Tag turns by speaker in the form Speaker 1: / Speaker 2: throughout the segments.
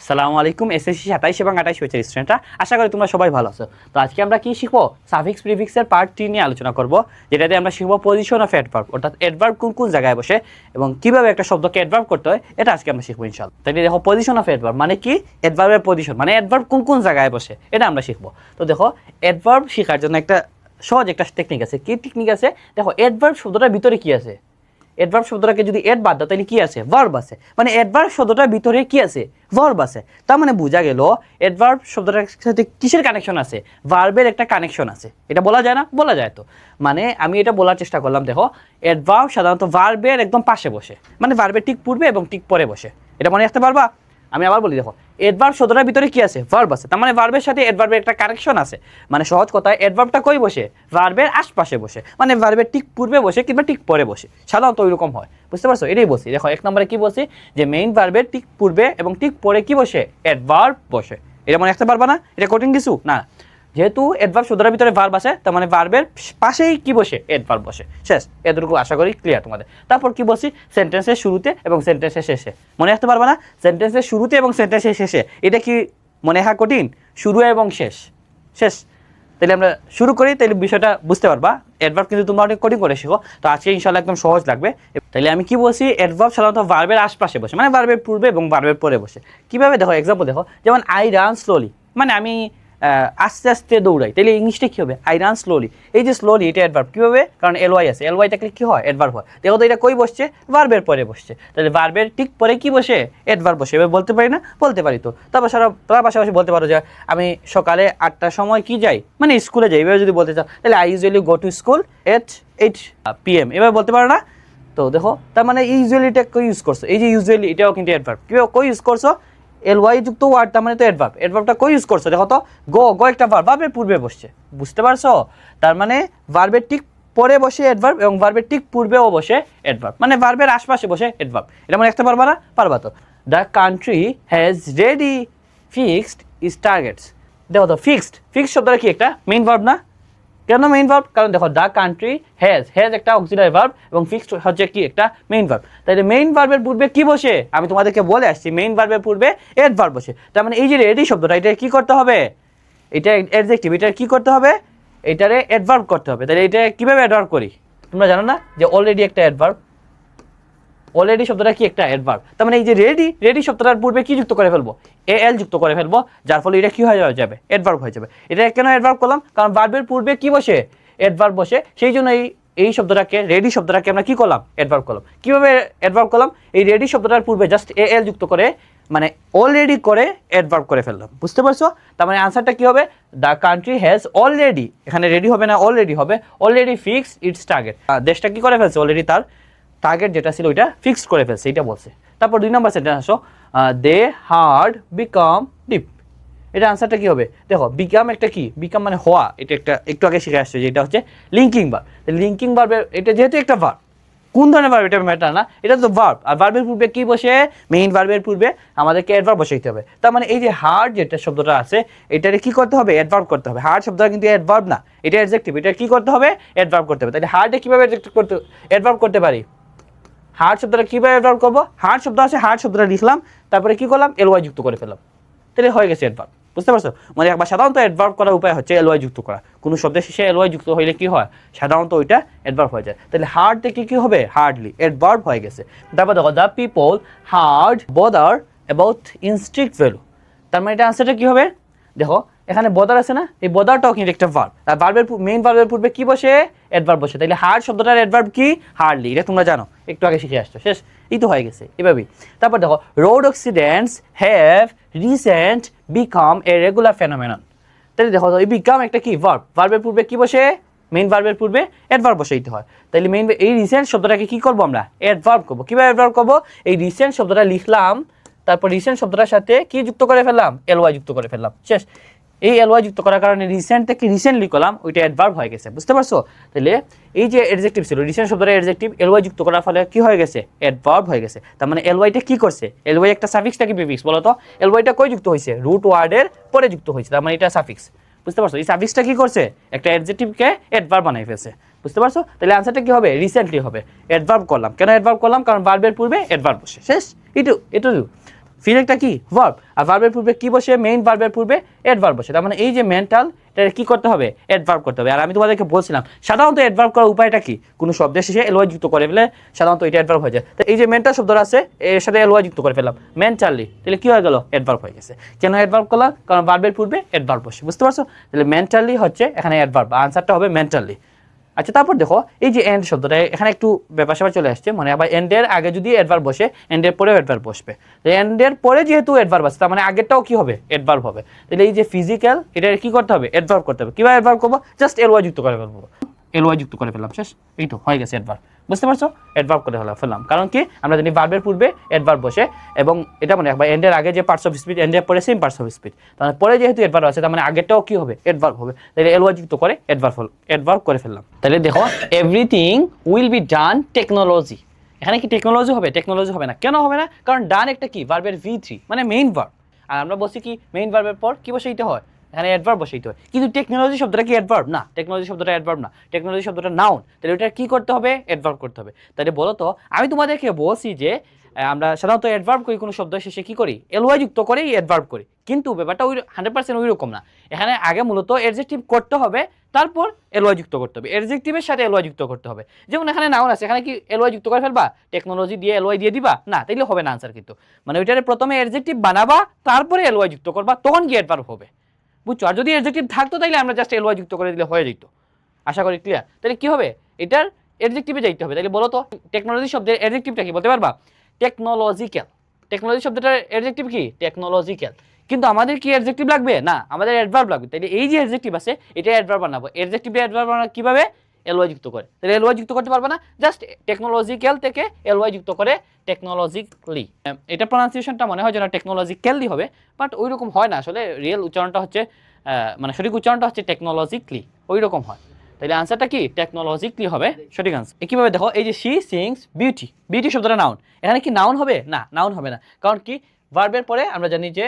Speaker 1: সালামু আলাইকুম এসএসসি 27 এবং 28 ব্যাচের স্টুডেন্টরা, আশা করি তোমরা সবাই ভালো আছো। তো আজকে আমরা কি শিখবো? সাফিক্স প্রিফিক্সের পার্ট 3 নিয়ে আলোচনা করব, যেটাতে আমরা শিখবো পজিশন অফ অ্যাডভার্ব, অর্থাৎ অ্যাডভার্ব কোন কোন জায়গায় বসে এবং কিভাবে একটা শব্দকে অ্যাডভার্ব করতে হয়, এটা আজকে আমরা শিখবো ইনশাআল্লাহ। তাই দেখো, পজিশন অফ অ্যাডভার্ব মানে কি? অ্যাডভার্বের পজিশন মানে অ্যাডভার্ব কোন কোন জায়গায় বসে, এটা আমরা শিখবো। তো দেখো, অ্যাডভার্ব শেখার জন্য একটা সহজ একটা টেকনিক আছে। কি টেকনিক আছে? দেখো, অ্যাডভার্ব শব্দটার ভিতরে কি আছে? অ্যাডভার্ব শব্দটাকে যদি এড বাদ দাও তাহলে কি আছে? ভার্ব আছে। মানে অ্যাডভার্ব শব্দটার ভিতরে কি আছে? ভার্ব আছে। তার মানে বোঝা গেল অ্যাডভার্ব শব্দটার সাথে কিসের কানেকশন আছে? ভার্বের একটা কানেকশন আছে। এটা বলা যায় না? বলা যায়। তো মানে আমি এটা বলার চেষ্টা করলাম। দেখো, অ্যাডভার্ব সাধারণত ভার্বের একদম পাশে বসে, মানে ভার্বের ঠিক পূর্বে এবং ঠিক পরে বসে। এটা মনে রাখতে পারবা? আমি আবার বলি, দেখো, অ্যাডভার্ব শব্দটার ভিতরে কি আছে? ভার্ব আছে। তার মানে ভার্বের সাথে অ্যাডভার্বের একটা কানেকশন আছে। মানে সহজ কথা, অ্যাডভার্বটা কই বসে? ভার্বের আশপাশে বসে, মানে ভার্বের ঠিক পূর্বে বসে কিংবা ঠিক পরে বসে, সাধারণত ওইরকম হয়। বুঝতে পারছো? এটাই বলছি। দেখো, এক নম্বরে কি বলছি? যে মেইন ভার্বের ঠিক পূর্বে এবং ঠিক পরে কি বসে? অ্যাডভার্ব বসে। এটা মনে রাখতে পারবা না? এটা কঠিন কিছু না। যেহেতু অ্যাডভার্ব শব্দটার ভিতরে ভার্ব আছে, তার মানে ভার্বের পাশেই কি বসে? অ্যাডভার্ব বসে। শেষ। এতটুকু আশা করি ক্লিয়ার তোমাদের। তারপর কি বলছি? সেন্টেন্সের শুরুতে এবং সেন্টেন্সের শেষে। মনে রাখতে পারবা না? সেন্টেন্সের শুরুতে এবং সেন্টেন্সের শেষে, এটা কি মনে রাখা কঠিন? শুরু এবং শেষ। শেষ। তাহলে আমরা শুরু করি, তাহলে বিষয়টা বুঝতে পারবা। অ্যাডভার্ব কিন্তু তোমরা অনেক কঠিন করে শেখো, তো আজকে ইনশাআল্লাহ একদম সহজ লাগবে। তাহলে আমি কি বলছি? অ্যাডভার্ব সাধারণত ভার্বের আশপাশে বসে, মানে ভার্বের পূর্বে এবং ভার্বের পরে বসে। কিভাবে? দেখো, এক্সাম্পল দেখো, যেমন আই রান স্লোলি, মানে আমি আস্তে আস্তে দৌড়াই। তাহলে ইংলিশটা কী হবে? I run slowly. এই যে স্লোলি, এটা অ্যাডভার্ব। কীভাবে? কারণ এলওয়াই আছে। এলওয়াই থাকলে কী হয়? অ্যাডভার্ব হয়। দেখো তো, এটা কই বসছে? ভার্বের পরে বসছে। তাহলে ভার্বের ঠিক পরে কি বসে? অ্যাডভার্ব বসে। এবার বলতে পারি না? বলতে পারি। তো তারপর তার পাশাপাশি বলতে পারো যে আমি সকালে 8টার সময় কি যাই, মানে স্কুলে যাই। এবার যদি বলতে চাও, তাহলে I usually go to school at 8 PM। এবার বলতে পারো না? তো দেখো, তার মানে ইউজুয়ালিটা কই ইউজ করছো? এই যে ইউজুয়ালি, এটাও কিন্তু অ্যাডভার্ব। কীভাবে কই ইউজ করছো? এলওয়াই যুক্ত ওয়ার্ড, তার মানে তো অ্যাডভার্ব। অ্যাডভার্বটা কই ইউজ করছো? দেখো তো, গো একটা ভার্ব, ভার্বের পূর্বে বসছে। বুঝতে পারছো? তার মানে ভার্বের ঠিক পরে বসে অ্যাডভার্ব এবং ভার্বের ঠিক পূর্বেও বসে অ্যাডভার্ব, মানে ভার্বের আশপাশে বসে অ্যাডভার্ব। এটা মনে রাখতে পারবা না? পারবা তো। The country has ready fixed is targets. দেখো তো, ফিক্সড শব্দটা কি? একটা মেইন ভার্ব না? কেন মেইন ভার্ব? কারণ দেখো, দ্য কান্ট্রি হ্যাজ একটা অক্সিলারি ভার্ব এবং ফিক্সড হচ্ছে কি? একটা মেইন ভার্ব। তাহলে মেইন ভার্বের পূর্বে কি বসে? আমি তোমাদেরকে বলে আসছি, মেইন ভার্বের পূর্বে অ্যাডভার্ব বসে। তার মানে এই যে রেডি শব্দটা, এটা কি করতে হবে? এটা অ্যাডজেক্টিভ, এটা কি করতে হবে? এটারে অ্যাডভার্ব করতে হবে। তাহলে এটা কিভাবে অ্যাডভার্ব করি? তোমরা জানো না যে অলরেডি একটা অ্যাডভার্ব? অলরেডি শব্দটা কি? একটা অ্যাডভার্ব। তার মানে এই যে রেডি শব্দটার পূর্বে কি যুক্ত করে ফেলবো? এল যুক্ত করে ফেলবো, যার ফলে এটা কি হয়ে যাবে? অ্যাডভার্ব হয়ে যাবে। এটা কেন অ্যাডভার্ব করলাম? কারণ ভার্বের পূর্বে কি বসে? অ্যাডভার্ব বসে। সেই জন্য এই শব্দটাকে, রেডি শব্দটাকে আমরা কি করলাম? অ্যাডভার্ব করলাম। কিভাবে অ্যাডভার্ব করলাম? এই রেডি শব্দটার পূর্বে জাস্ট এল যুক্ত করে, মানে অলরেডি করে অ্যাডভার্ব করে ফেললাম। বুঝতে পারছো? তার মানে আনসারটা কি হবে? দ্য কান্ট্রি হ্যাজ অলরেডি, এখানে রেডি হবে না, অলরেডি হবে। Already fixed it's target. দেশটা কি করে ফেলছে? অলরেডি তার টার্গেট যেটা ছিল ওইটা ফিক্সড করে ফেলছে, এটা বলছে। তারপর 2 নম্বর সেন্টেন্স আসো, দে হার্ড বিকাম ডিপ। এটা আনসারটা কি হবে? দেখো, বিকাম একটা কি? বিকাম মানে হওয়া। এটা একটা একটু আগে শিখে আসছে, যেটা হচ্ছে লিঙ্কিং ভার্ব। লিঙ্কিং ভার্বের, এটা যেহেতু একটা ভার্ব, কোন ধরনের ভার্ব এটা ম্যাটার না, এটা তো ভার্ব। আর ভার্বের পূর্বে কি বসে? মেইন ভার্বের পূর্বে আমাদেরকে অ্যাডভার্ব বসাইতে হবে। তার মানে এই যে হার্ড যেটা শব্দটা আছে, এটারে কি করতে হবে? অ্যাডভার্ব করতে হবে। হার্ড শব্দটা কিন্তু অ্যাডভার্ব না, এটা অ্যাডজেক্টিভ। এটা কি করতে হবে? অ্যাডভার্ব করতে হবে। তাহলে হার্ডে কিভাবে অ্যাডভার্ব করতে পারি? হার্ড শব্দটা কীভাবে অ্যাডভার্ব করবো? হার্ড শব্দ আছে, হার্ড শব্দটা লিখলাম, তারপরে কি করলাম? এলওয়াই যুক্ত করে ফেললাম। তাহলে হয়ে গেছে অ্যাডভার্ব। বুঝতে পারছো? মানে একবার সাধারণত অ্যাডভার্ব করার উপায় হচ্ছে এলওয়াই যুক্ত করা। কোনো শব্দের শেষে এলওয়াই যুক্ত হইলে কি হয়? সাধারণত ওইটা অ্যাডভার্ব হয়ে যায়। তাহলে হার্ড থেকে কি হবে? হার্ডলি, অ্যাডভার্ব হয়ে গেছে। তারপর দেখো, the people hard bother about ইনস্ট্রিক্ট ভ্যালু। তার মানে এটা আনসারটা কি হবে? দেখো, এখানে বদার আছে না? এই বদারটাও কিন্তু একটা ভার্ব। আর ভার্বের মেইন ভার্বের পূর্বে কি বসে? অ্যাডভার্ব বসে। তাহলে হার্ড শব্দটার অ্যাডভার্ব কি? হার্ডলি। এটা তোমরা জানো, একটু আগে শিখে আসছো। শেষ। এই তো হয়ে গেছে এভাবেই। তারপর দেখো, road accidents have recent become a regular phenomenon. তাহলে দেখো, এই বিকাম একটা কি? ভার্ব। ভার্বের পূর্বে কি বসে? মেইন ভার্বের পূর্বে অ্যাডভার্ব বসাইতে হয়। তাহলে এই রিসেন্ট শব্দটাকে কি করবো আমরা? অ্যাডভার্ব করবো। কীভাবে অ্যাডভার্ব করবো? এই রিসেন্ট শব্দটা লিখলাম, তারপর রিসেন্ট শব্দটার সাথে কি যুক্ত করে ফেললাম? এলওয়াই যুক্ত করে ফেললাম। শেষ। এই এলওয়াই যুক্ত করার কারণে রিসেন্ট থেকে রিসেন্টলি করলাম, ওইটা অ্যাডভার্ব হয়ে গেছে। বুঝতে পারছো? তাহলে এই যে অ্যাডজেক্টিভ ছিল, রিসেন্ট শব্দটা অ্যাডজেক্টিভ, এলওয়াই যুক্ত করার ফলে কি হয়ে গেছে? অ্যাডভার্ব হয়ে গেছে। তার মানে এলওয়াইটা কি করছে? এলওয়াই একটা সাফিক্স নাকি প্রিফিক্স? বলো তো, এলওয়াইটা কই যুক্ত হয়েছে? রুট ওয়ার্ডের পরে যুক্ত হয়েছে, তার মানে এটা সাফিক্স। বুঝতে পারছো? এই সাফিক্সটা কি করছে? একটা অ্যাডজেক্টিভকে অ্যাডভার্ব বানাই ফেলছে। বুঝতে পারছো? তাহলে আনসারটা কি হবে? রিসেন্টলি হবে। অ্যাডভার্ব করলাম। কেন অ্যাডভার্ব করলাম? কারণ ভার্বের পূর্বে অ্যাডভার্ব বসে। শেষ। এটু ফিল একটা কি ভার্ব, আর ভার্বের পূর্বে কি বসে, মেইন ভার্বের পূর্বে অ্যাডভার্ব বসে। তার মানে এই যে মেন্টাল, এটা কি করতে হবে, অ্যাডভার্ব করতে হবে। আর আমি তোমাদেরকে বলছিলাম সাধারণত অ্যাডভার্ব করার উপায়টা কি, কোনো শব্দের শেষে এলওয়াই যুক্ত করে ফেলে সাধারণত এটা অ্যাডভার্ব হয়ে যায়। তো এই যে মেন্টাল শব্দটা আছে এর সাথে এলওয়াই যুক্ত করে ফেললাম মেন্টালি, তাহলে কি হয়ে গেল, অ্যাডভার্ব হয়ে গেছে। কেন অ্যাডভার্ব করলাম, কারণ ভার্বের পূর্বে অ্যাডভার্ব বসে, বুঝতে পারছো? তাহলে মেন্টালি হচ্ছে এখানে অ্যাডভার্ব, আনসারটা হবে মেন্টালি। আচ্ছা, তারপর দেখো এই যে এন্ড শব্দটা এখানে একটু ব্যাপার স্যাপার চলে আসছে, মানে আবার এন্ডের আগে যদি অ্যাডভার্ব বসে এন্ডের পরেও অ্যাডভার্ব বসবে। এন্ডের পরে যেহেতু অ্যাডভার্ব আছে তার মানে আগেরটাও কি হবে, অ্যাডভার্ব হবে। তাহলে এই যে ফিজিক্যাল, এটা কি করতে হবে, অ্যাডভার্ব করতে হবে। কিভাবে অ্যাডভার্ব করবো, জাস্ট এলওয়াই যুক্ত করে ফেলবো, এলওয়াই যুক্ত করে ফেললাম, শেষ। এই তো হয়ে গেছে অ্যাডভার্ব, বুঝতে পারছো? অ্যাডভার্ব করে ফেললাম, কারণ কি আমরা জানি ভার্বের পূর্বে অ্যাডভার্ব বসে, এবং এটা মানে একবার এন্ডের আগে যে পার্টস অফ স্পিচ, এন্ডের পরে সেম পার্টস অফ স্পিচ, তাহলে পরে যেহেতু অ্যাডভার্ব আছে তার মানে আগেরটাও কি হবে, অ্যাডভার্ব হবে। তাহলে এলওয়াই যুক্ত করে অ্যাডভার্ব করে ফেললাম। তাহলে দেখো everything will be done technology, এখানে কি টেকনোলজি হবে, টেকনোলজি হবে না। কেন হবে না, কারণ ডান একটা কি ভার্বের V3, মানে মেইন ভার্ব, আর আমরা বলছি কি মেইন ভার্বের পর কি বসাইতে হয়, এখানে অ্যাডভার্ব বসাইতে হয়। কিন্তু টেকনোলজি শব্দটা কি অ্যাডভার্ব না, টেকনোলজি শব্দটা অ্যাডভার্ব না, টেকনোলজি শব্দটা নাউন। তাহলে ওটা কি করতে হবে, অ্যাডভার্ব করতে হবে। তাহলে বলো তো, আমি তোমাদেরকে বলছি যে আমরা সাধারণত অ্যাডভার্ব করি কোনো শব্দ শেষে কি করি, এলওয়াই যুক্ত করেই অ্যাডভার্ব করি, কিন্তু ব্যাপারটা ওই 100% ওই রকম না। এখানে আগে মূলত অ্যাডজেক্টিভ করতে হবে, তারপর এলওয়াই যুক্ত করতে হবে, অ্যাডজেক্টিভের সাথে এলওয়াই যুক্ত করতে হবে। যেমন এখানে নাউন আছে, এখানে কি এলওয়াই যুক্ত করে ফেলবা, টেকনোলজি দিয়ে এলওয়াই দিয়ে দিবা না, তাইলে হবে না আনসার। কিন্তু মানে ওইটারে প্রথমে অ্যাডজেক্টিভ বানাবা, তারপরে এলওয়াই যুক্ত করবা, তখন কি অ্যাডভার্ব হবে, বুঝছো? আর যদি অ্যাডজেক্টিভ থাকতো তাহলে আমরা জাস্ট এলওয়াই যুক্ত করে দিলে হয়ে যেত। আশা করি ক্লিয়ার। তাহলে কি হবে, এটার অ্যাডজেক্টিভে যাইতে হবে। তাহলে বলো তো টেকনোলজি শব্দের অ্যাডজেক্টিভটা কি বলতে পারবা, টেকনোলজিক্যাল। টেকনোলজি শব্দটার অ্যাডজেক্টিভ কি, টেকনোলজিক্যাল। কিন্তু আমাদের কি অ্যাডজেক্টিভ লাগবে না, আমাদের অ্যাডভার্ব লাগবে। তাহলে এই যে অ্যাডজেক্টিভ আছে এটা অ্যাডভার্ব বানাবো, অ্যাডজেক্টিভে অ্যাডভার্ব বানাবো কিভাবে, এলওয়াই যুক্ত করে। তাহলে এলওয়াই যুক্ত করতে পারবে না, জাস্ট টেকনোলজিক্যাল থেকে এলওয়াই যুক্ত করে টেকনোলজিক্যালি। এটা প্রনাউন্সিয়েশনটা মনে হয় যেন টেকনোলজিক্যালি হবে, বাট ওই রকম হয় না আসলে। রিয়েল উচ্চারণটা হচ্ছে মানে সঠিক উচ্চারণটা হচ্ছে টেকনোলজিক্যালি, ওই রকম হয়। তাহলে আনসারটা কি, টেকনোলজিক্যালি হবে সঠিক আনসার। কিভাবে দেখো, এই যে শি সিংস বিউটি, বিউটি শব্দটা নাউন, এখানে কি নাউন হবে না, নাউন হবে না। কারণ কি ভার্বের পরে আমরা জানি যে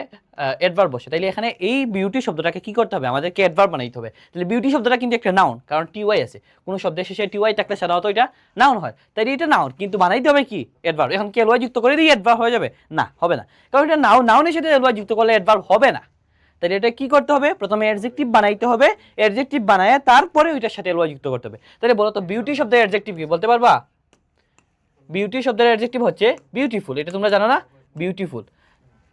Speaker 1: অ্যাডভার্ব বসে, তাইলে এখানে এই বিউটি শব্দটাকে কি করতে হবে, আমাদেরকে অ্যাডভার্ব বানাইতে হবে। তাহলে বিউটি শব্দটা কিন্তু একটা নাউন, কারণ টিওয়াই আছে, কোনো শব্দের শেষে টিওয়াই থাকলে সাধারণত এটা নাউন হয়। তাই এটা নাউন, কিন্তু বানাইতে হবে কি, অ্যাডভার্ব। এখন কি এলওয়াই যুক্ত করে দিই অ্যাডভার্ব হয়ে যাবে না, হবে না, কারণ এটা নাউন, নাউনের সাথে এলওয়াই যুক্ত করলে অ্যাডভার্ব হবে না। তাহলে এটা কি করতে হবে, প্রথমে অ্যাডজেক্টিভ বানাইতে হবে, অ্যাডজেক্টিভ বানায় তারপরে ওইটার সাথে এলওয়াই যুক্ত করতে হবে। তাহলে বলো তো বিউটি শব্দের অ্যাডজেক্টিভ কি বলতে পারবা, বিউটি শব্দের অ্যাডজেক্টিভ হচ্ছে বিউটিফুল, এটা তোমরা জানো না, বিউটিফুল।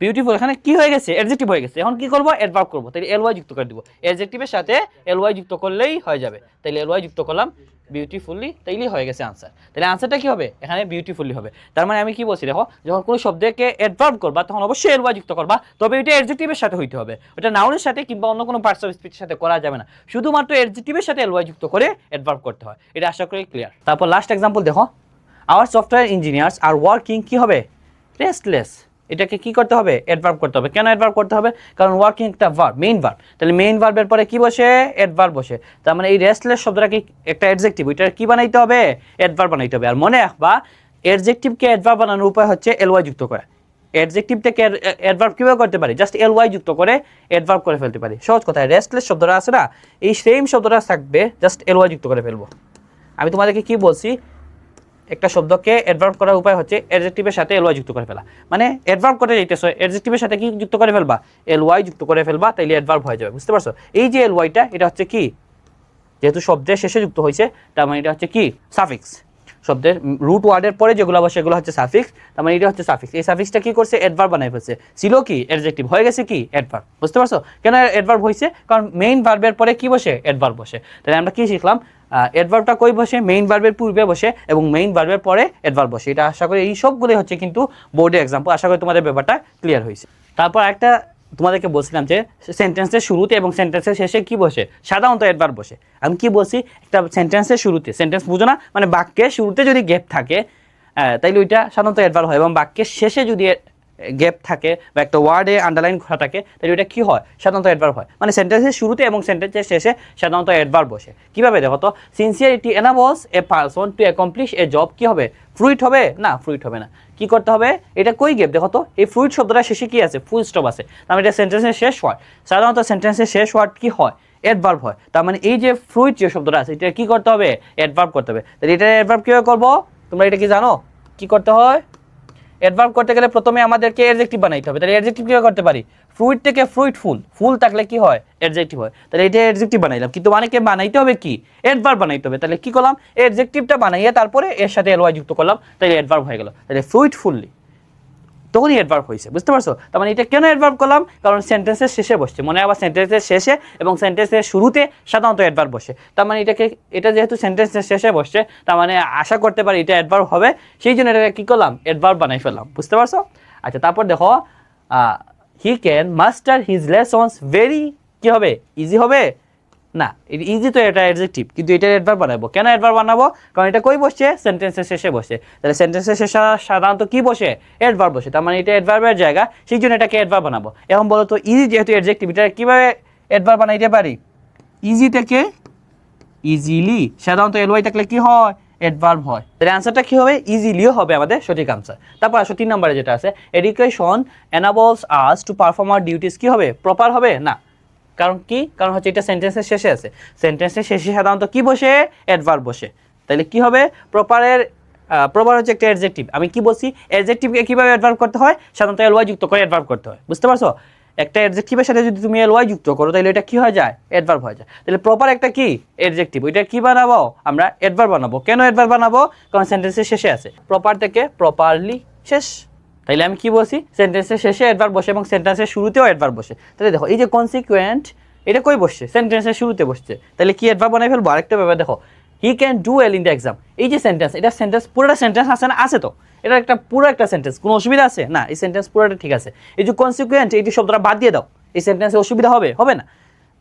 Speaker 1: বিউটিফুল এখানে কি হয়ে গেছে, অ্যাডজেক্টিভ হয়ে গেছে। এখন কি করব, অ্যাডভার্ব করব, তাহলে এলওয়াই যুক্ত করে দিব, অ্যাডজেক্টিভের সাথে এলওয়াই যুক্ত করলেই হয়ে যাবে। তাহলে এলওয়াই যুক্ত করলাম বিউটিফুলি, তাইলেই হয়ে গেছে আনসার। তাহলে আনসারটা কি হবে, এখানে বিউটিফুলি হবে। তার মানে আমি কি বলছি দেখো, যখন কোনো শব্দকে অ্যাডভার্ব করবা তখন অবশ্যই এলওয়াই যুক্ত করবা, তবে এটা অ্যাডজেক্টিভের সাথে হইতে হবে, ওটা নাউনের সাথে কিংবা অন্য কোনো পার্টস অফ স্পিচের সাথে করা যাবে না, শুধুমাত্র অ্যাডজেক্টিভের সাথে এলওয়াই যুক্ত করে অ্যাডভার্ব করতে হয়। এটা আশা করি ক্লিয়ার। তারপর লাস্ট এক্সাম্পল দেখো, our software engineers are working কি হবে, রেস্টলেস। এটাকে কি করতে হবে, অ্যাডভার্ব করতে হবে। কেন অ্যাডভার্ব করতে হবে, কারণ ওয়ার্কিং একটা ভার্ব, মেইন ভার্ব। তাহলে মেইন ভার্বের পরে কি বসে, অ্যাডভার্ব বসে। তার মানে এই রেস্টলেস শব্দটা কি একটা অ্যাডজেক্টিভ, ওইটা কি বানাইতে হবে, অ্যাডভার্ব বানাইতে হবে। আর মনে রাখবা অ্যাডজেক্টিভকে অ্যাডভার্ব বানানোর উপায় হচ্ছে এলওয়াই যুক্ত করা। অ্যাডজেক্টিভটাকে অ্যাডভার্ব কিভাবে করতে পারি, জাস্ট এলওয়াই যুক্ত করে অ্যাডভার্ব করে ফেলতে পারি। সহজ কথা, রেস্টলেস শব্দটা আছে না, এই সেম শব্দটা থাকবে, জাস্ট এলওয়াই যুক্ত করে ফেলবো। আমি তোমাদেরকে কি বলছি, একটা শব্দকে অ্যাডভার্ব করার উপায় হচ্ছে অ্যাডজেক্টিভের সাথে এলওয়াই যুক্ত করে ফেলা। মানে অ্যাডভার্ব করতে যাইতেছো, অ্যাডজেক্টিভের সাথে কি যুক্ত করে ফেলবা, এলওয়াই যুক্ত করে ফেলবা, তাইলে অ্যাডভার্ব হয়ে যাবে, বুঝতে পারছো? এই যে এলওয়াইটা, এটা হচ্ছে কি, যেহেতু শব্দের শেষে যুক্ত হয়েছে তার মানে এটা হচ্ছে কি, সাফিক্স। শব্দের রুট ওয়ার্ডের পরে যেগুলো হবে সেগুলো হচ্ছে সাফিক্স, তার মানে এটা হচ্ছে সাফিক্স। এই সাফিক্সটা কি করছে, অ্যাডভার্ব বানাই ফেলছে, ছিল কি অ্যাডজেক্টিভ, হয়ে গেছে কি অ্যাডভার্ব, বুঝতে পারছো? কেন অ্যাডভার্ব হয়েছে, কারণ মেইন ভার্বের পরে কি বসে, অ্যাডভার্ব বসে। তাহলে আমরা কি শিখলাম, অ্যাডভার্বটা কই বসে, মেইন ভার্বের পূর্বে বসে এবং মেইন ভার্বের পরে অ্যাডভার্ব বসে। এটা আশা করি এই সবগুলো হচ্ছে কিন্তু বোর্ডের এক্সাম্পল। আশা করি তোমাদের ব্যাপারটা ক্লিয়ার হয়েছে। তারপর একটা তোমাদেরকে বলছিলাম যে সেন্টেন্সের শুরুতে এবং সেন্টেন্সের শেষে কি বসে, সাধারণত অ্যাডভার্ব বসে। আমি কি বলছি, একটা সেন্টেন্সের শুরুতে, সেন্টেন্স বুঝো না, মানে বাক্যের শুরুতে যদি গ্যাপ থাকে তাইলে ওইটা সাধারণত অ্যাডভার্ব হয়, এবং বাক্যের শেষে যদি গ্যাপ থাকে বা একটা ওয়ার্ডে আন্ডারলাইন করা থাকে তাহলে ওইটা কি হয়, সাধারণত অ্যাডভার্ব হয়। মানে সেন্টেন্সের শুরুতে এবং সেন্টেন্সের শেষে সাধারণত অ্যাডভার্ব বসে। কিভাবে দেখো তো, sincerity এনাবলস a person to accomplish A job, কি হবে, ফ্রুইট হবে না, ফ্রুইট হবে না। কি করতে হবে, এটা কই গ্যাপ দেখো তো, এই ফ্রুইট শব্দটা শেষে কি আছে, ফুল স্টপ আছে, তার মানে এটা সেন্টেন্সের শেষ ওয়ার্ড। সাধারণত সেন্টেন্সের শেষ ওয়ার্ড কি হয়, অ্যাডভার্ব হয়। তার মানে এই যে ফ্রুইট যে শব্দটা আছে এটা কি করতে হবে, অ্যাডভার্ব করতে হবে। তাহলে এটা অ্যাডভার্ব কীভাবে করবো, তোমরা এটা কি জানো, কি করতে হয়, অ্যাডভার্ব করতে গেলে প্রথমে আমাদেরকে অ্যাডজেক্টিভ বানাইতে হবে। তাহলে অ্যাডজেক্টিভ কিভাবে করতে পারি? ফ্রুইট থেকে ফ্রুইটফুল, ফুল থাকলে কি হয়? অ্যাডজেক্টিভ হয়। তাহলে এটা অ্যাডজেক্টিভ বানাইলাম, কিন্তু অনেকে বানাইতে হবে কি? অ্যাডভার্ব বানাইতে হবে। তাহলে কি করলাম? অ্যাডজেক্টিভটা বানাইয়ে তারপরে এর সাথে এলওয়াই যুক্ত করলাম, তাহলে অ্যাডভার্ব হয়ে গেল। তাহলে ফ্রুইটফুলি তখনই অ্যাডভার্ব হয়েছে, বুঝতে পারছো? তার মানে এটা কেন অ্যাডভার্ব করলাম? কারণ সেন্টেন্সের শেষে বসছে, মনে আবার সেন্টেন্সের শেষে এবং সেন্টেন্সের শুরুতে সাধারণত অ্যাডভার্ব বসে। তার মানে এটা যেহেতু সেন্টেন্সের শেষে বসছে, তার মানে আশা করতে পারি এটা অ্যাডভার্ব হবে, সেই জন্য এটাকে কী করলাম? অ্যাডভার্ব বানাই ফেললাম, বুঝতে পারছো? আচ্ছা, তারপর দেখো he can master his lessons very, কী হবে? ইজি হবে না, ইজি তো এটা অ্যাডজেক্টিভ, কিন্তু এটা অ্যাডভার্ব বানাবো। কেন অ্যাডভার্ব বানাবো? কারণ এটা কই বসছে? সেন্টেন্সের শেষে বসে। তাহলে সেন্টেন্সের শেষে সাধারণত কি বসে? অ্যাডভার্ব বসে। তার মানে এটা অ্যাডভার্বের জায়গা, সেই জন্য এটাকে অ্যাডভার্ব বানাবো। এখন বলো তো, ইজি যেহেতু অ্যাডজেক্টিভ, এটা কীভাবে অ্যাডভার্ব বানাইতে পারি? ইজি থেকে ইজিলি, সাধারণত এলওয়াই থাকলে কি হয়? অ্যাডভার্ব হয়। তাহলে আনসারটা কি হবে? ইজিলিও হবে আমাদের সঠিক আনসার। তারপর আসো 3 নম্বরে যেটা আছে, education এনাবলস us to perform hour duties, কি হবে? প্রপার হবে না। কারণ কি? কারণ হচ্ছে এটা সেন্টেন্সের শেষে আছে। সেন্টেন্সের শেষে সাধারণত কি বসে? অ্যাডভার্ব বসে। তাহলে কি হবে? প্রপার হচ্ছে একটা অ্যাডজেক্টিভ। আমি কি বলছি? অ্যাডজেক্টিভকে কীভাবে অ্যাডভার্ব করতে হয়? সাধারণত এলওয়াই যুক্ত করে অ্যাডভার্ব করতে হয়, বুঝতে পারছো? একটা অ্যাডজেক্টিভের সাথে যদি তুমি এলওয়াই যুক্ত করো, তাহলে এটা কি হয়ে যায়? অ্যাডভার্ব হয়ে যায়। তাহলে প্রপার একটা কি? অ্যাডজেক্টিভ। ওইটা কি বানাবো? আমরা অ্যাডভার্ব বানাবো। কেন অ্যাডভার্ব বানাবো? কারণ সেন্টেন্সের শেষে আছে। প্রপার থেকে প্রপারলি শেষ। তাইলে আমি কি বলছি? সেন্টেন্সের শেষে অ্যাডভার্ব বসে এবং সেন্টেন্সের শুরুতেও অ্যাডভার্ব বসে। তাহলে দেখো, এই যে কনসিকুয়েন্ট, এটা কই বসছে? সেন্টেন্সের শুরুতে বসছে। তাহলে কি অ্যাডভার্ব বানাই ফেলবো? আরেকটা ব্যাপার দেখো, he can do well in the exam. এই যে সেন্টেন্স, এটা সেন্টেন্স পুরোটা সেন্টেন্স আছে না? আছে তো। এটা পুরো একটা সেন্টেন্স, কোনো অসুবিধা আছে না? এই সেন্টেন্স পুরোটা ঠিক আছে। এই যে কনসিকুয়েন্ট, এই যে শব্দটা বাদ দিয়ে দাও, এই সেন্টেন্সে অসুবিধা হবে? হবে না।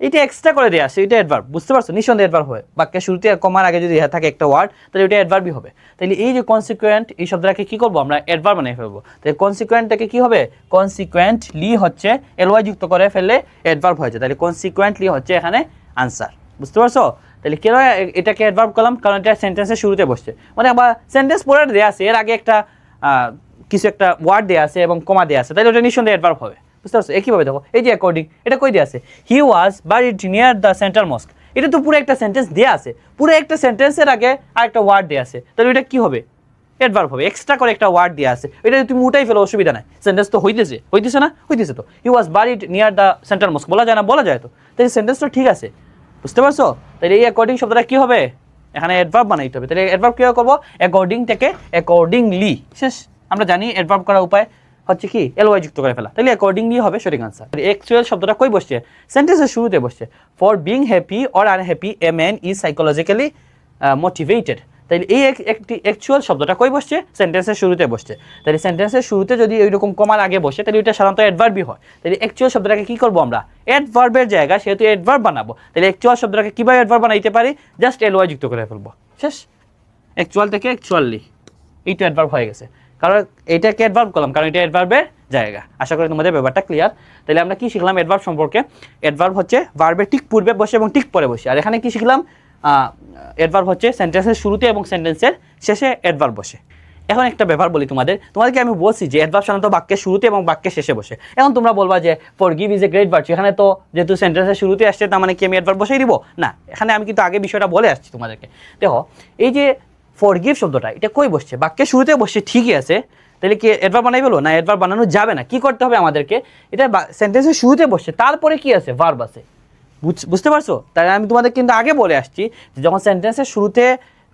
Speaker 1: এটা এক্সট্রা করে দেওয়া আছে, এটা অ্যাডভার্ব, বুঝতে পারছো? নিঃসন্দেহে অ্যাডভার্ব হবে। বাক্যের শুরুতে আর কমার আগে যদি থাকে একটা ওয়ার্ড, তাহলে ওইটা অ্যাডভার্বই হবে। তাহলে এই যে কনসিকুয়েন্ট, এই শব্দটাকে কি করবো? আমরা অ্যাডভার্ব বানিয়ে ফেলবো। তাহলে কনসিকুয়েন্টটাকে কি হবে? কনসিকুয়েন্টলি হচ্ছে এলওয়াই যুক্ত করে ফেললে অ্যাডভার্ব হয়েছে। তাহলে কনসিকুয়েন্টলি হচ্ছে এখানে আনসার, বুঝতে পারছো? তাহলে কেন এটাকে অ্যাডভার্ব করলাম? কারণ এটা সেন্টেন্সের শুরুতে বসছে। মানে আবার সেন্টেন্স পুরোটা দেওয়া আছে, এর আগে একটা কিছু একটা ওয়ার্ড দেওয়া আছে এবং কমা দেওয়া আছে, তাহলে ওটা নিঃসন্দেহে অ্যাডভার্ব হবে, বুঝতে পারছো? একইভাবে দেখো, এই যে অ্যাকর্ডিং, এটা কই দেওয়া আছে? হি ওয়াজ বারিড নিয়ার দ্য সেন্ট্রাল মস্ক। এটা তো পুরো একটা সেন্টেন্স দেওয়া আছে, পুরো একটা সেন্টেন্সের আগে আর একটা ওয়ার্ড দেওয়া আছে, তাহলে এটা কি হবে? অ্যাডভার্ব হবে। এক্সট্রা করে একটা ওয়ার্ড দেওয়া আছে, এটা তুমি উঠাই ফেলো, অসুবিধা নাই। সেন্টেন্স তো হইতেছে না? হইতেছে তো। হি ওয়াজ বারিড নিয়ার দ্য সেন্ট্রাল মস্ক বলা যায় না? বলা যায় তো। তাই সেন্টেন্স তো ঠিক আছে, বুঝতে পারছো? তাহলে এই অ্যাকর্ডিং শব্দটা কি হবে? এখানে অ্যাডভার্ব বানাইতে হবে। তাহলে অ্যাডভার্ব কীভাবে করবো? অ্যাকর্ডিং থেকে অ্যাকর্ডিংলি শেষ। আমরা জানি অ্যাডভার্ব করার উপায় হচ্ছে কি? এলওয়াই যুক্ত করে ফেলা। তাহলে অ্যাকর্ডিংলি হবে সঠিক আনসার। অ্যাকচুয়াল শব্দটা কই বসছে? সেন্টেন্সের শুরুতে বসছে। For being happy or unhappy a man is psychologically motivated. তাহলে এই একটি অ্যাকচুয়াল শব্দটা কই বসছে? সেন্টেন্সের শুরুতে বসছে। তাহলে সেন্টেন্সের শুরুতে যদি এইরকম কমার আগে বসে, তাহলে এটা সাধারণত অ্যাডভার্বই হয়। তাহলে অ্যাকচুয়াল শব্দটাকে কি করবো আমরা? অ্যাডভার্বের জায়গা, সেহেতু অ্যাডভার্ব বানাবো। তাহলে অ্যাকচুয়াল শব্দটাকে কীভাবে অ্যাডভার্ব বানাইতে পারি? জাস্ট এলওয়াই যুক্ত করে ফেলবো, শেষ। অ্যাকচুয়াল থেকে অ্যাকচুয়ালি, এইটা অ্যাডভার্ব হয়ে গেছে। কারণ এটাকে অ্যাডভার্ব করলাম, কারণ এটা অ্যাডভার্বের জায়গা। আশা করি তোমাদের ব্যাপারটা ক্লিয়ার। তাহলে আমরা কি শিখলাম অ্যাডভার্ব সম্পর্কে? অ্যাডভার্ব হচ্ছে ভার্বের ঠিক পূর্বে বসে এবং ঠিক পরে বসে। আর এখানে কি শিখলাম? অ্যাডভার্ব হচ্ছে সেন্টেন্সের শুরুতে এবং সেন্টেন্সের শেষে অ্যাডভার্ব বসে। এখন একটা ব্যাপার বলি তোমাদেরকে আমি বলছি যে অ্যাডভার্ব সাধারণত বাক্যের শুরুতে এবং বাক্যের শেষে বসে। এখন তোমরা বলবা যে forgive is a great virtue, এখানে তো যেহেতু সেন্টেন্সের শুরুতে আসছে, তার মানে কি আমি অ্যাডভার্ব বসেই দিব? না, এখানে আমি কিন্তু আগে বিষয়টা বলে আসছি তোমাদেরকে। দেখো, এই যে ফরগিভ শব্দটা, এটা কই বসছে? বাক্যের শুরুতে বসছে, ঠিকই আছে। তাহলে কি অ্যাডভার্ব বানাই বলো? না, অ্যাডভার্ব বানানো যাবে না। কি করতে হবে আমাদেরকে? এটা সেন্টেন্সের শুরুতে বসছে, তারপরে কি আছে? ভার্ব আছে, বুঝতে পারছো? তাই আমি তোমাদের কিন্তু আগে বলে আসছি যে যখন সেন্টেন্সের শুরুতে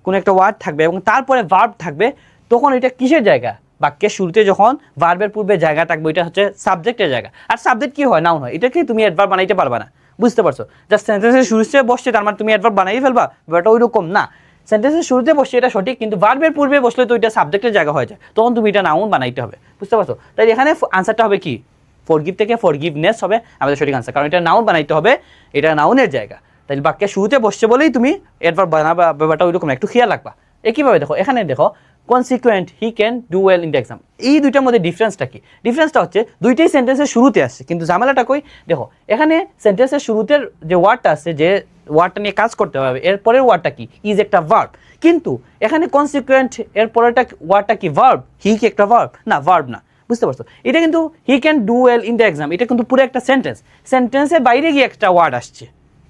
Speaker 1: কোনো একটা ওয়ার্ড থাকবে এবং তারপরে ভার্ব থাকবে, তখন এটা কিসের জায়গা? বাক্যের শুরুতে যখন ভার্বের পূর্বে জায়গা থাকবে, এটা হচ্ছে সাবজেক্টের জায়গা। আর সাবজেক্ট কি হয়? নাউন হয়। এটাকে তুমি অ্যাডভার্ব বানাইতে পারবা না, বুঝতে পারছো? জাস্ট সেন্টেন্সের শুরুতে বসছে, তার মানে তুমি অ্যাডভার্ব বানাই ফেলবা, ব্যাপারটা ওই রকম না। সেন্টেন্সের শুরুতে বসছে এটা সঠিক, কিন্তু ভার্বের পূর্বে বসলে তো এটা সাবজেক্টের জায়গা হয়ে যায়, তখন তুমি এটা নাউন বানাইতে হবে, বুঝতে পারছো? তাই এখানে আনসারটা হবে কি? ফরগিভ থেকে ফরগিভনেস হবে আমাদের সঠিক আনসার, কারণ এটা নাউন বানাইতে হবে, এটা নাউনের জায়গা। তাই বাক্যের শুরুতে বসছে বলেই তুমি অ্যাডভার্ব বানাবা, ব্যাপারটা ওইরকম একটু খেয়াল রাখবা। একইভাবে দেখো, এখানে দেখো consequent, he can do well in the exam, এই দুইটার মধ্যে ডিফারেন্সটা কি? ডিফারেন্সটা হচ্ছে দুইটাই সেন্টেন্সের শুরুতে আসছে, কিন্তু ঝামেলাটা কই? দেখো, এখানে সেন্টেন্সের শুরুতে যে ওয়ার্ডটা আছে, যে ওয়ার্ডটা নিয়ে কাজ করতে হবে, এর পরের ওয়ার্ডটা কি? ইজ একটা ভার্ব। কিন্তু এখানে কনসিকুয়েন্ট এর পরেরটা ওয়ার্ডটা কি? ভার্ব। হি কি একটা ভার্ব? না, ভার্ব না, বুঝতে পারছো? এটা কিন্তু he can do well in the exam, এটা কিন্তু পুরো একটা সেন্টেন্সের বাইরে গিয়ে একটা ওয়ার্ড আসছে,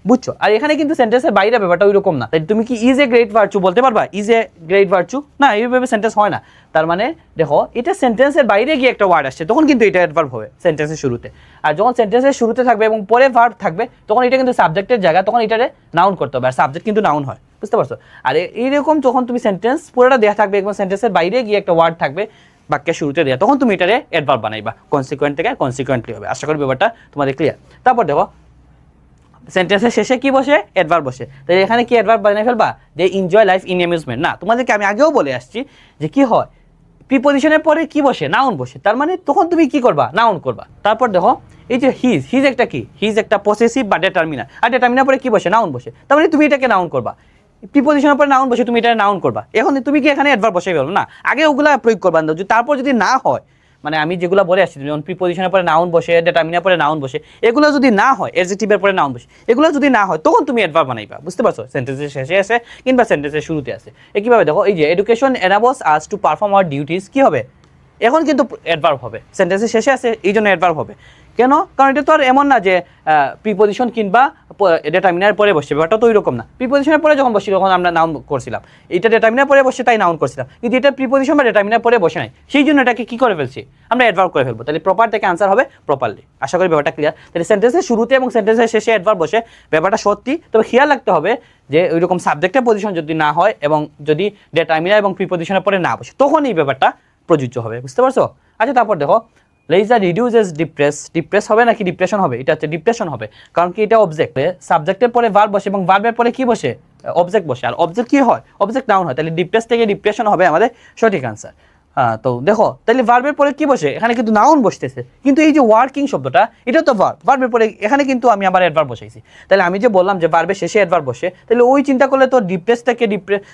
Speaker 1: বুঝছো? আর এখানে কিন্তু সেন্টেন্সের বাইরে ব্যাপারটা ওই রকম না। তাই তুমি কি ইজ এ গ্রেট ভার্চু বলতে পারবা? ইজ এ গ্রেট ভার্চু না, এইভাবে সেন্টেন্স হয় না। তার মানে দেখো এটা সেন্টেন্সের বাইরে গিয়ে একটা ওয়ার্ড আসছে, তখন কিন্তু এটা অ্যাডভার্ব হবে সেন্টেন্সের শুরুতে। আর যখন সেন্টেন্সের শুরুতে থাকবে এবং পরে ভার্ব থাকবে তখন এটা কিন্তু সাবজেক্টের জায়গা, তখন এটারে নাউন করতে হবে। আর সাবজেক্ট কিন্তু নাউন হয়, বুঝতে পারছো? আর এইরকম যখন তুমি সেন্টেন্স পুরোটা দেওয়া থাকবে এবং সেন্টেন্সের বাইরে গিয়ে একটা ওয়ার্ড থাকবে বাক্যের শুরুতে দেওয়া, তখন তুমি এটারে অ্যাডভার্ব বানাইবা। কনসিকুয়েন্ট থেকে কনসিকুয়েন্টলি হবে। আশা করি ব্যাপারটা তোমাদের ক্লিয়ার। তারপর দেখো সেন্টেন্সের শেষে কি বসে? অ্যাডভার্ব বসে। তাই এখানে কি অ্যাডভার্ব বানিয়ে ফেলবা যে এনজয় লাইফ ইন অ্যামিউজমেন্ট? না, তোমাদেরকে আমি আগেও বলে আসছি যে কি হয়, প্রিপজিশনের পরে কি বসে? নাউন বসে। তার মানে তখন তুমি কি করবা? নাউন করবা। তারপর দেখো এই যে হিজ একটা কি? হিজ একটা পসেসিভ বা ডিটারমিনার, আর ডিটারমিনার পরে কি বসে? নাউন বসে। তার মানে তুমি এটাকে নাউন করবা। প্রিপজিশনের পরে নাউন বসে, তুমি এটা নাউন করবা। এখন তুমি কি এখানে অ্যাডভার্ব বসে গেল? না, আগে ওগুলা প্রয়োগ করবা। তারপর যদি না হয়, মানে আমি যেগুলো বলে আসছি, যেমন প্রিপজিশনের পরে নাউন বসে, ডিটারমিনার পরে নাউন বসে, এগুলো যদি না হয়, অ্যাডজেক্টিভের পরে নাউন বসে, এগুলো যদি না হয় তখন তুমি অ্যাডভার্ব বানাইবা। বুঝতে পারছো? সেন্টেন্সের শেষে আসে কিংবা সেন্টেন্সের শুরুতে আসে। কিভাবে দেখো, এই যে education এনাবলস us to perform hour duties, কি হবে? এখন কিন্তু অ্যাডভার্ব হবে, সেন্টেন্সের শেষে আসে এই জন্য অ্যাডভার্ব হবে। কেন? কারণ এটা তো আর এমন না যে প্রিপজিশন কিংবা ডিটারমিনার পরে বসছে, ব্যাপারটা তো ওই রকম না। প্রিপজিশনের পরে যখন বসছি তখন আমরা নাউন করছিলাম, এটা ডিটারমিনার পরে বসছে তাই নাউন করছিলাম, কিন্তু এটা প্রিপজিশন বা ডিটারমিনার পরে বসে নাই, সেই জন্য এটাকে কি করে ফেলছি? আমরা অ্যাডভার্ব করে ফেলবো। তাহলে প্রপার থেকে আনসার হবে প্রপারলি। আশা করি ব্যাপারটা ক্লিয়ার। তাহলে সেন্টেন্সের শুরুতে এবং সেন্টেন্সের শেষে অ্যাডভার্ব বসে, ব্যাপারটা সত্যি। তবে খেয়াল রাখতে হবে যে ওই রকম সাবজেক্টের পজিশন যদি না হয় এবং যদি ডিটারমিনার এবং প্রিপজিশনের পরে না বসে, তখন এই ব্যাপারটা প্রযোজ্য হবে। বুঝতে পারছো? আচ্ছা, তারপর দেখো লেজার রিডিউসেস ডিপ্রেস হবে নাকি ডিপ্রেশন হবে? এটা হচ্ছে ডিপ্রেশন হবে, কারণ কি এটা অবজেক্ট। সাবজেক্টের পরে ভার্ব বসে এবং ভার্বের পরে কি বসে? অবজেক্ট বসে। আর অবজেক্ট কি হয়? অবজেক্ট নাউন হয়। তাহলে ডিপ্রেস থেকে ডিপ্রেশন হবে আমাদের সঠিক আনসার। হ্যাঁ, তো দেখো তাহলে ভার্বের পরে কি বসে? এখানে কিন্তু নাউন বসতেছে, কিন্তু এই যে ওয়ার্কিং শব্দটা এটা তো ভার্ব, ভার্বের পরে এখানে কিন্তু আমি আবার অ্যাডভার্ব বসাইছি। তাহলে আমি যে বললাম যে ভার্বের শেষে অ্যাডভার্ব বসে, তাহলে ওই চিন্তা করলে তো ডিপ্রেস থেকে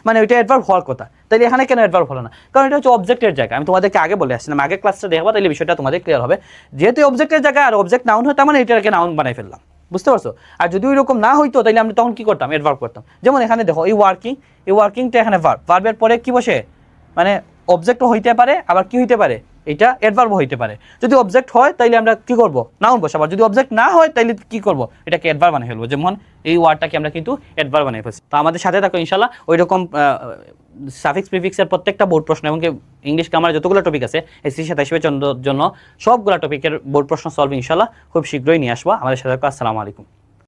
Speaker 1: মানে ওইটা অ্যাডভার্ব হওয়ার কথা। তাহলে এখানে কেন অ্যাডভার্ব হলো না? কারণ এটা হচ্ছে অবজেক্টের জায়গা। আমি তোমাদেরকে আগে বলে আসছিলাম, আগে ক্লাসটা দেখবো, তাহলে বিষয়টা তোমাদের ক্লিয়ার হবে। যেহেতু অবজেক্টের জায়গা আর অবজেক্ট নাউন হয়, তার মানে এটাকে নাউন বানাই ফেললাম। বুঝতে পারছো? আর যদি ওই রকম না হইতো তাহলে আমরা তখন কি করতাম? অ্যাডভার্ব করতাম। যেমন এখানে দেখো এই ওয়ার্কিংটা এখানে ভার্ব, ভার্বের পরে কি বসে? মানে অবজেক্টও হইতে পারে, আবার কি হইতে পারে? এটা অ্যাডভার্ব হইতে পারে। যদি অবজেক্ট হয় তাইলে আমরা কি করব? নাউন বসাবো। যদি অবজেক্ট না হয় তাইলে কি করব? এটাকে অ্যাডভার্ব বানিয়ে ফেলবো। যেমন এই ওয়ার্ডটাকে আমরা কিন্তু অ্যাডভার্ব বানিয়ে ফেলছি। তো আমাদের সাথে থাকো ইনশাআল্লাহ। ওই রকম সাফিক্স প্রিফিক্সের প্রত্যেকটা বোর্ড প্রশ্ন এবং ইংলিশ গ্রামার যতগুলো টপিক আছে এসএসসি 27 জন্য সবগুলো টপিকের বোর্ড প্রশ্ন সলভ ইনশাআল্লাহ খুব শীঘ্রই নিয়ে আসবো। আমাদের সাথে থাকো। আসসালামু আলাইকুম।